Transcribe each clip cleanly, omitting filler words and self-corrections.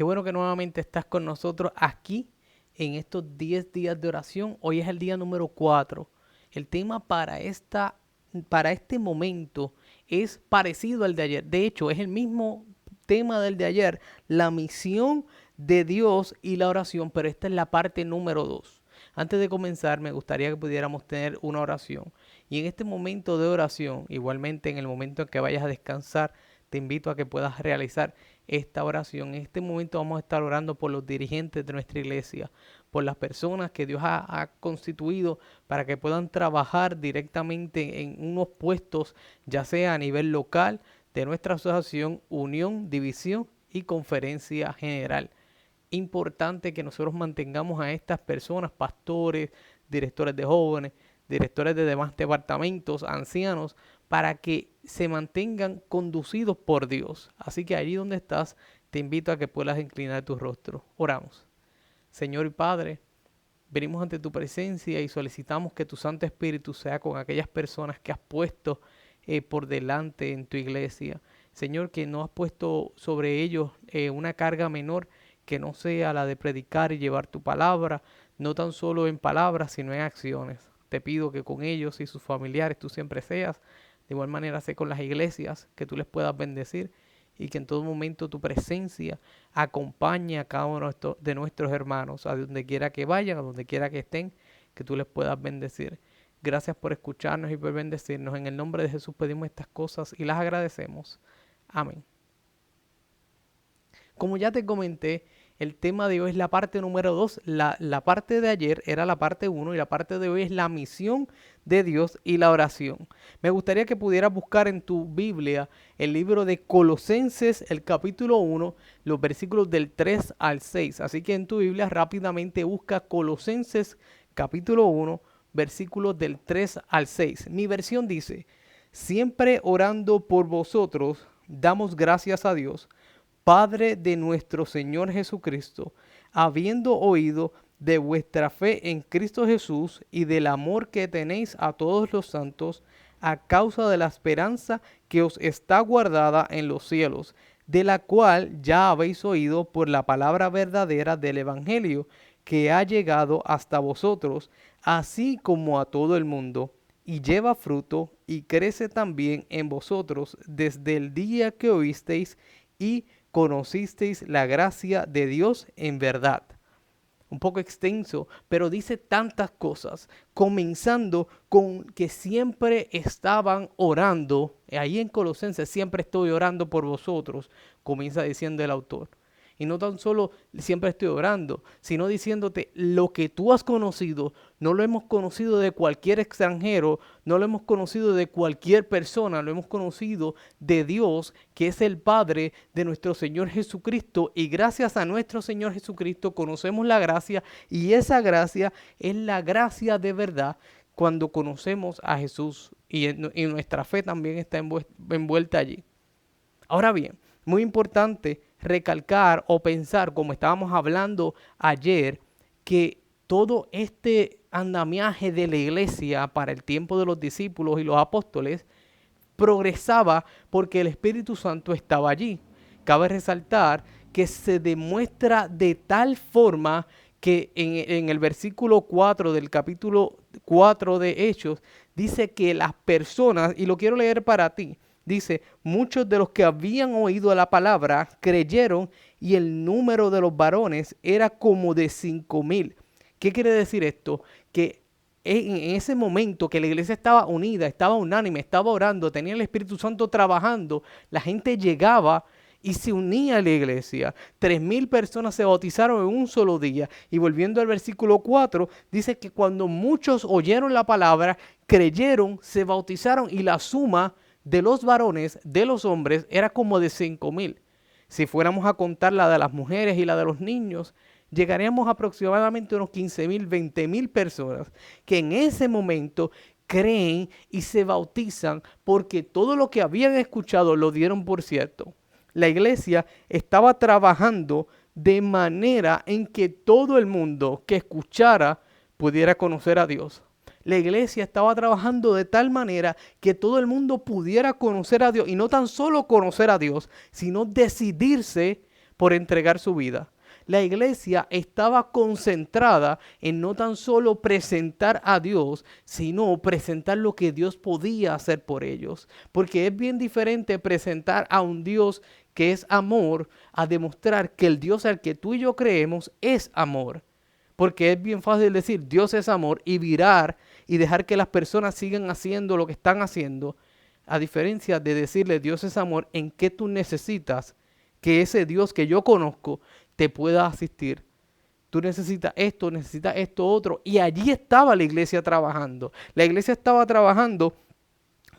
Qué bueno que nuevamente estás con nosotros aquí en estos 10 días de oración. Hoy es el día número 4. El tema para este momento es parecido al de ayer. De hecho, es el mismo tema del de ayer, la misión de Dios y la oración, pero esta es la parte número 2. Antes de comenzar, me gustaría que pudiéramos tener una oración. Y en este momento de oración, igualmente en el momento en que vayas a descansar, te invito a que puedas realizar esta oración. En este momento vamos a estar orando por los dirigentes de nuestra iglesia, por las personas que Dios ha constituido para que puedan trabajar directamente en unos puestos, ya sea a nivel local de nuestra asociación, unión, división y conferencia general. Importante que nosotros mantengamos a estas personas, pastores, directores de jóvenes, directores de demás departamentos, ancianos, para que se mantengan conducidos por Dios. Así que allí donde estás, te invito a que puedas inclinar tu rostro. Oramos. Señor y Padre, venimos ante tu presencia y solicitamos que tu Santo Espíritu sea con aquellas personas que has puesto por delante en tu iglesia. Señor, que no has puesto sobre ellos una carga menor que no sea la de predicar y llevar tu palabra, no tan solo en palabras, sino en acciones. Te pido que con ellos y sus familiares tú siempre seas. De igual manera sé con las iglesias, que tú les puedas bendecir y que en todo momento tu presencia acompañe a cada uno de nuestros hermanos, a donde quiera que vayan, a donde quiera que estén, que tú les puedas bendecir. Gracias por escucharnos y por bendecirnos. En el nombre de Jesús pedimos estas cosas y las agradecemos. Amén. Como ya te comenté, el tema de hoy es la parte número 2. La parte de ayer era la parte 1 y la parte de hoy es la misión de Dios y la oración. Me gustaría que pudieras buscar en tu Biblia el libro de Colosenses, el capítulo 1, los versículos del 3 al 6. Así que en tu Biblia rápidamente busca Colosenses capítulo 1, versículos del 3 al 6. Mi versión dice: siempre orando por vosotros, damos gracias a Dios, Padre de nuestro Señor Jesucristo, habiendo oído de vuestra fe en Cristo Jesús y del amor que tenéis a todos los santos, a causa de la esperanza que os está guardada en los cielos, de la cual ya habéis oído por la palabra verdadera del Evangelio, que ha llegado hasta vosotros, así como a todo el mundo, y lleva fruto y crece también en vosotros desde el día que oísteis y conocisteis la gracia de Dios en verdad. Un poco extenso, pero dice tantas cosas, comenzando con que siempre estaban orando. Ahí en Colosenses, siempre estoy orando por vosotros, comienza diciendo el autor. Y no tan solo siempre estoy orando, sino diciéndote lo que tú has conocido, no lo hemos conocido de cualquier extranjero, no lo hemos conocido de cualquier persona, lo hemos conocido de Dios, que es el Padre de nuestro Señor Jesucristo. Y gracias a nuestro Señor Jesucristo conocemos la gracia, y esa gracia es la gracia de verdad cuando conocemos a Jesús. Y nuestra fe también está envuelta allí. Ahora bien, muy importante recalcar o pensar, como estábamos hablando ayer, que todo este andamiaje de la iglesia para el tiempo de los discípulos y los apóstoles progresaba porque el Espíritu Santo estaba allí. Cabe resaltar que se demuestra de tal forma que en el versículo 4 del capítulo 4 de Hechos dice que las personas, y lo quiero leer para ti, dice: muchos de los que habían oído la palabra creyeron, y el número de los varones era como de 5,000. ¿Qué quiere decir esto? Que en ese momento que la iglesia estaba unida, estaba unánime, estaba orando, tenía el Espíritu Santo trabajando, la gente llegaba y se unía a la iglesia. 3,000 personas se bautizaron en un solo día. Y volviendo al versículo 4, dice que cuando muchos oyeron la palabra, creyeron, se bautizaron, y la suma de los varones, de los hombres, era como de 5,000. Si fuéramos a contar la de las mujeres y la de los niños, llegaríamos aproximadamente a unos 15,000, 20,000 personas que en ese momento creen y se bautizan porque todo lo que habían escuchado lo dieron por cierto. La iglesia estaba trabajando de manera en que todo el mundo que escuchara pudiera conocer a Dios. La iglesia estaba trabajando de tal manera que todo el mundo pudiera conocer a Dios, y no tan solo conocer a Dios, sino decidirse por entregar su vida. La iglesia estaba concentrada en no tan solo presentar a Dios, sino presentar lo que Dios podía hacer por ellos. Porque es bien diferente presentar a un Dios que es amor a demostrar que el Dios al que tú y yo creemos es amor. Porque es bien fácil decir Dios es amor y virar y dejar que las personas sigan haciendo lo que están haciendo. A diferencia de decirle Dios es amor, en qué tú necesitas que ese Dios que yo conozco te pueda asistir. Tú necesitas esto otro. Y allí estaba la iglesia trabajando. La iglesia estaba trabajando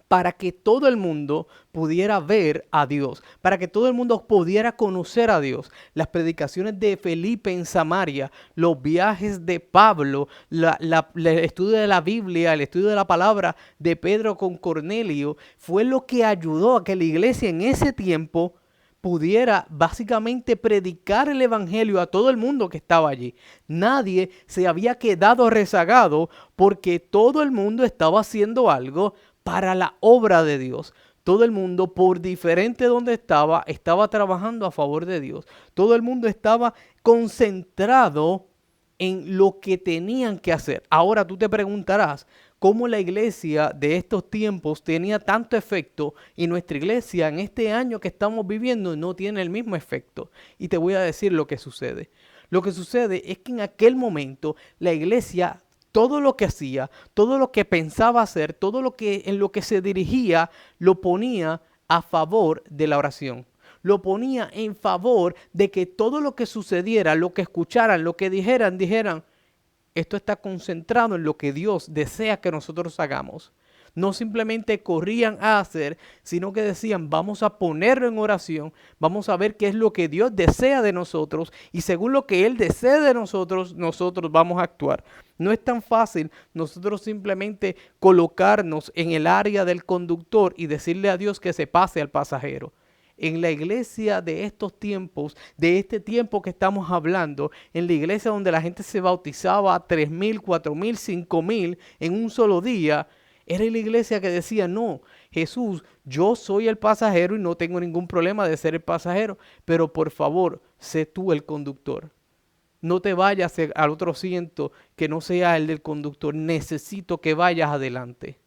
para que todo el mundo pudiera ver a Dios, para que todo el mundo pudiera conocer a Dios. Las predicaciones de Felipe en Samaria, los viajes de Pablo, el estudio de la Biblia, el estudio de la palabra de Pedro con Cornelio, fue lo que ayudó a que la iglesia en ese tiempo pudiera básicamente predicar el evangelio a todo el mundo que estaba allí. Nadie se había quedado rezagado porque todo el mundo estaba haciendo algo para la obra de Dios. Todo el mundo, por diferente donde estaba trabajando a favor de Dios. Todo el mundo estaba concentrado en lo que tenían que hacer. Ahora tú te preguntarás, ¿cómo la iglesia de estos tiempos tenía tanto efecto y nuestra iglesia en este año que estamos viviendo no tiene el mismo efecto? Y te voy a decir lo que sucede. Lo que sucede es que en aquel momento la iglesia, todo lo que hacía, todo lo que pensaba hacer, todo lo que en lo que se dirigía, lo ponía a favor de la oración. Lo ponía en favor de que todo lo que sucediera, lo que escucharan, lo que dijeran, esto está concentrado en lo que Dios desea que nosotros hagamos. No simplemente corrían a hacer, sino que decían, vamos a ponerlo en oración, vamos a ver qué es lo que Dios desea de nosotros y según lo que Él desea de nosotros, nosotros vamos a actuar. No es tan fácil nosotros simplemente colocarnos en el área del conductor y decirle a Dios que se pase al pasajero. En la iglesia de estos tiempos, de este tiempo que estamos hablando, en la iglesia donde la gente se bautizaba a 3,000, 4,000, 5,000 en un solo día, era la iglesia que decía, no, Jesús, yo soy el pasajero y no tengo ningún problema de ser el pasajero, pero por favor, sé tú el conductor. No te vayas al otro asiento que no sea el del conductor, necesito que vayas adelante.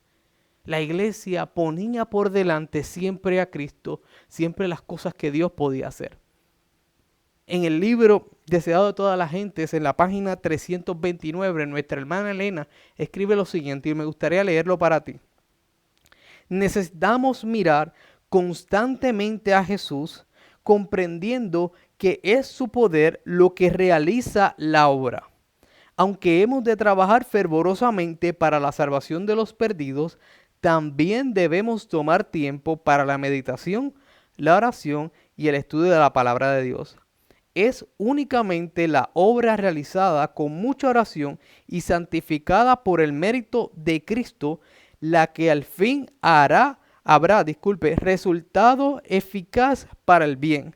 La iglesia ponía por delante siempre a Cristo, siempre las cosas que Dios podía hacer. En el libro Deseado de todas las gentes, en la página 329, nuestra hermana Elena escribe lo siguiente y me gustaría leerlo para ti. Necesitamos mirar constantemente a Jesús, comprendiendo que es su poder lo que realiza la obra. Aunque hemos de trabajar fervorosamente para la salvación de los perdidos, también debemos tomar tiempo para la meditación, la oración y el estudio de la palabra de Dios. Es únicamente la obra realizada con mucha oración y santificada por el mérito de Cristo la que al fin habrá resultado eficaz para el bien.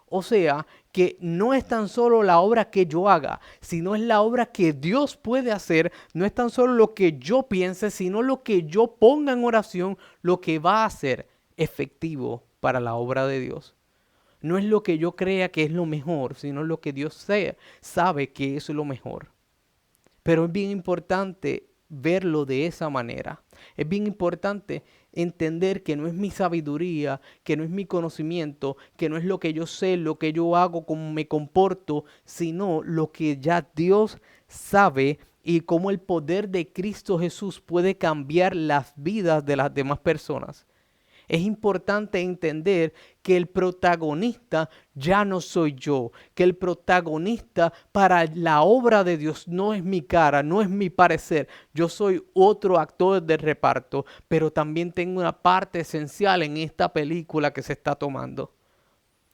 O sea, que no es tan solo la obra que yo haga, sino es la obra que Dios puede hacer. No es tan solo lo que yo piense, sino lo que yo ponga en oración, lo que va a ser efectivo para la obra de Dios. No es lo que yo crea que es lo mejor, sino lo que Dios sabe que es lo mejor. Pero es bien importante verlo de esa manera. Es bien importante entender que no es mi sabiduría, que no es mi conocimiento, que no es lo que yo sé, lo que yo hago, cómo me comporto, sino lo que ya Dios sabe y cómo el poder de Cristo Jesús puede cambiar las vidas de las demás personas. Es importante entender que el protagonista ya no soy yo, que el protagonista para la obra de Dios no es mi cara, no es mi parecer. Yo soy otro actor de reparto, pero también tengo una parte esencial en esta película que se está tomando.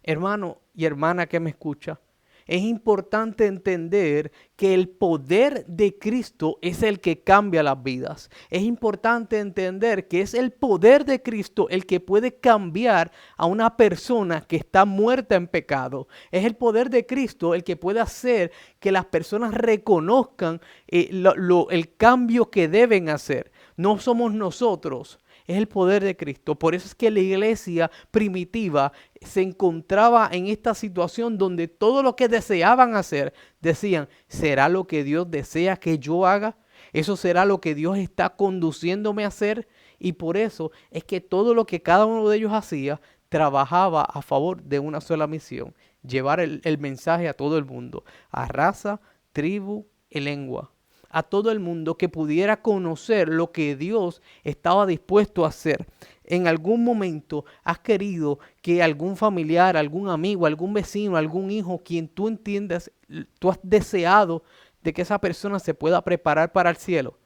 Hermano y hermana que me escucha, es importante entender que el poder de Cristo es el que cambia las vidas. Es importante entender que es el poder de Cristo el que puede cambiar a una persona que está muerta en pecado. Es el poder de Cristo el que puede hacer que las personas reconozcan el cambio que deben hacer. No somos nosotros. es el poder de Cristo. Por eso es que la iglesia primitiva se encontraba en esta situación donde todo lo que deseaban hacer, decían, ¿será lo que Dios desea que yo haga? ¿Eso será lo que Dios está conduciéndome a hacer? Y por eso es que todo lo que cada uno de ellos hacía, trabajaba a favor de una sola misión, llevar el mensaje a todo el mundo, a raza, tribu y lengua. A todo el mundo que pudiera conocer lo que Dios estaba dispuesto a hacer. En algún momento has querido que algún familiar, algún amigo, algún vecino, algún hijo, quien tú entiendas, tú has deseado de que esa persona se pueda preparar para el cielo.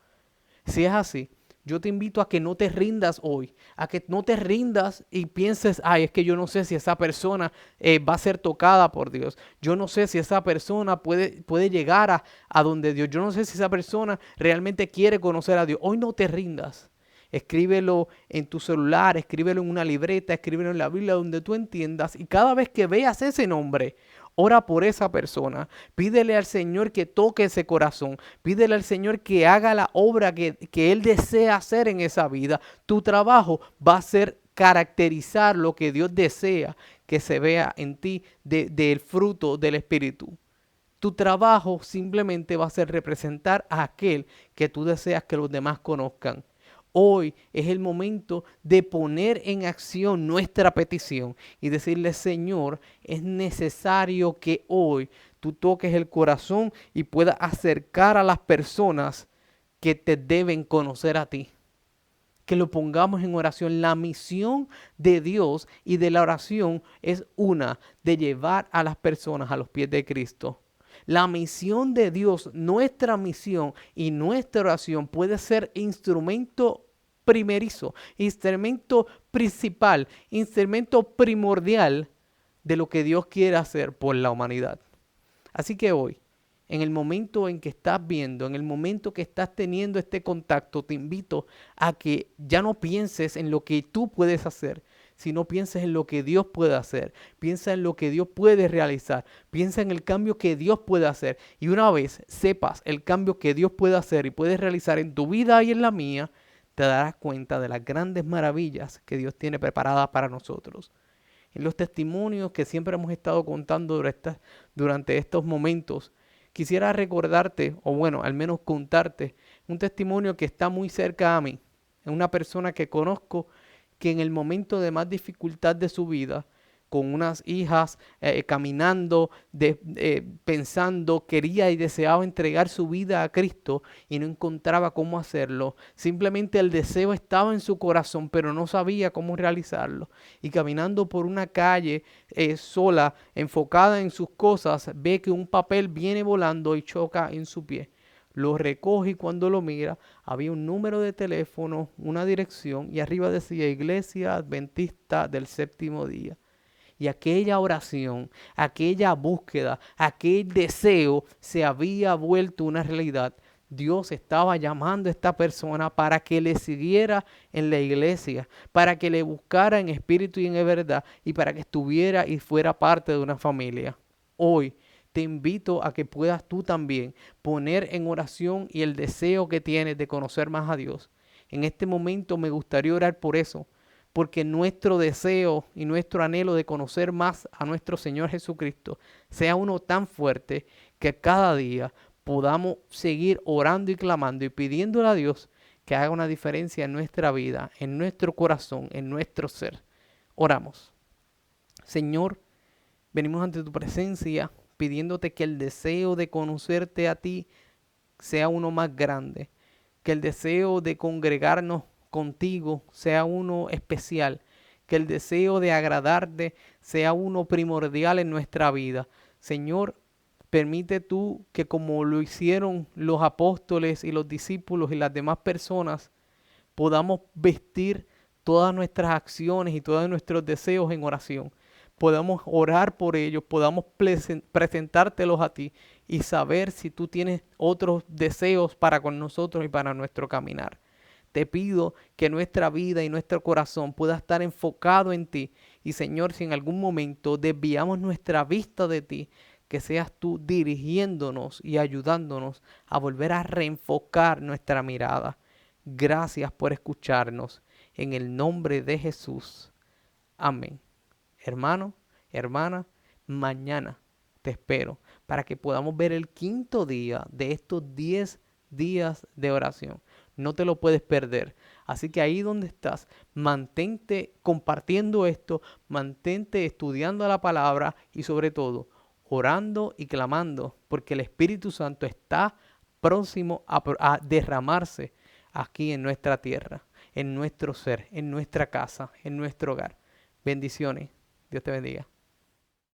Si es así, yo te invito a que no te rindas hoy, a que no te rindas y pienses, ay, es que yo no sé si esa persona va a ser tocada por Dios. Yo no sé si esa persona puede llegar a donde Dios. Yo no sé si esa persona realmente quiere conocer a Dios. Hoy no te rindas. Escríbelo en tu celular, escríbelo en una libreta, escríbelo en la Biblia donde tú entiendas. Y cada vez que veas ese nombre, ora por esa persona. Pídele al Señor que toque ese corazón. Pídele al Señor que haga la obra que Él desea hacer en esa vida. Tu trabajo va a ser caracterizar lo que Dios desea que se vea en ti del fruto del Espíritu. Tu trabajo simplemente va a ser representar a aquel que tú deseas que los demás conozcan. Hoy es el momento de poner en acción nuestra petición y decirle, Señor, es necesario que hoy tú toques el corazón y puedas acercar a las personas que te deben conocer a ti. Que lo pongamos en oración. La misión de Dios y de la oración es una, de llevar a las personas a los pies de Cristo. La misión de Dios, nuestra misión y nuestra oración puede ser instrumento primerizo, instrumento principal, instrumento primordial de lo que Dios quiere hacer por la humanidad. Así que hoy, en el momento en que estás viendo, en el momento que estás teniendo este contacto, te invito a que ya no pienses en lo que tú puedes hacer, sino pienses en lo que Dios puede hacer. Piensa en lo que Dios puede realizar. Piensa en el cambio que Dios puede hacer. Y una vez sepas el cambio que Dios puede hacer y puedes realizar en tu vida y en la mía, te darás cuenta de las grandes maravillas que Dios tiene preparadas para nosotros. En los testimonios que siempre hemos estado contando durante estos momentos, quisiera recordarte, o bueno, al menos contarte, un testimonio que está muy cerca a mí. Es una persona que conozco que en el momento de más dificultad de su vida, con unas hijas, caminando, pensando, quería y deseaba entregar su vida a Cristo y no encontraba cómo hacerlo. Simplemente el deseo estaba en su corazón, pero no sabía cómo realizarlo. Y caminando por una calle sola, enfocada en sus cosas, ve que un papel viene volando y choca en su pie. Lo recoge y cuando lo mira, había un número de teléfono, una dirección y arriba decía Iglesia Adventista del Séptimo Día. Y aquella oración, aquella búsqueda, aquel deseo se había vuelto una realidad. Dios estaba llamando a esta persona para que le siguiera en la iglesia, para que le buscara en espíritu y en verdad y para que estuviera y fuera parte de una familia. Hoy te invito a que puedas tú también poner en oración y el deseo que tienes de conocer más a Dios. En este momento me gustaría orar por eso, porque nuestro deseo y nuestro anhelo de conocer más a nuestro Señor Jesucristo sea uno tan fuerte que cada día podamos seguir orando y clamando y pidiéndole a Dios que haga una diferencia en nuestra vida, en nuestro corazón, en nuestro ser. Oramos. Señor, venimos ante tu presencia pidiéndote que el deseo de conocerte a ti sea uno más grande, que el deseo de congregarnos contigo sea uno especial, que el deseo de agradarte sea uno primordial en nuestra vida. Señor, permite tú que como lo hicieron los apóstoles y los discípulos y las demás personas, podamos vestir todas nuestras acciones y todos nuestros deseos en oración. Podamos orar por ellos, podamos presentártelos a ti y saber si tú tienes otros deseos para con nosotros y para nuestro caminar. Te pido que nuestra vida y nuestro corazón pueda estar enfocado en ti. Y Señor, si en algún momento desviamos nuestra vista de ti, que seas tú dirigiéndonos y ayudándonos a volver a reenfocar nuestra mirada. Gracias por escucharnos. en el nombre de Jesús. Amén. Hermano, hermana, mañana te espero para que podamos ver el quinto día de estos 10 días de oración. No te lo puedes perder. Así que ahí donde estás, mantente compartiendo esto, mantente estudiando la palabra y sobre todo orando y clamando, porque el Espíritu Santo está próximo a derramarse aquí en nuestra tierra, en nuestro ser, en nuestra casa, en nuestro hogar. Bendiciones. Dios te bendiga.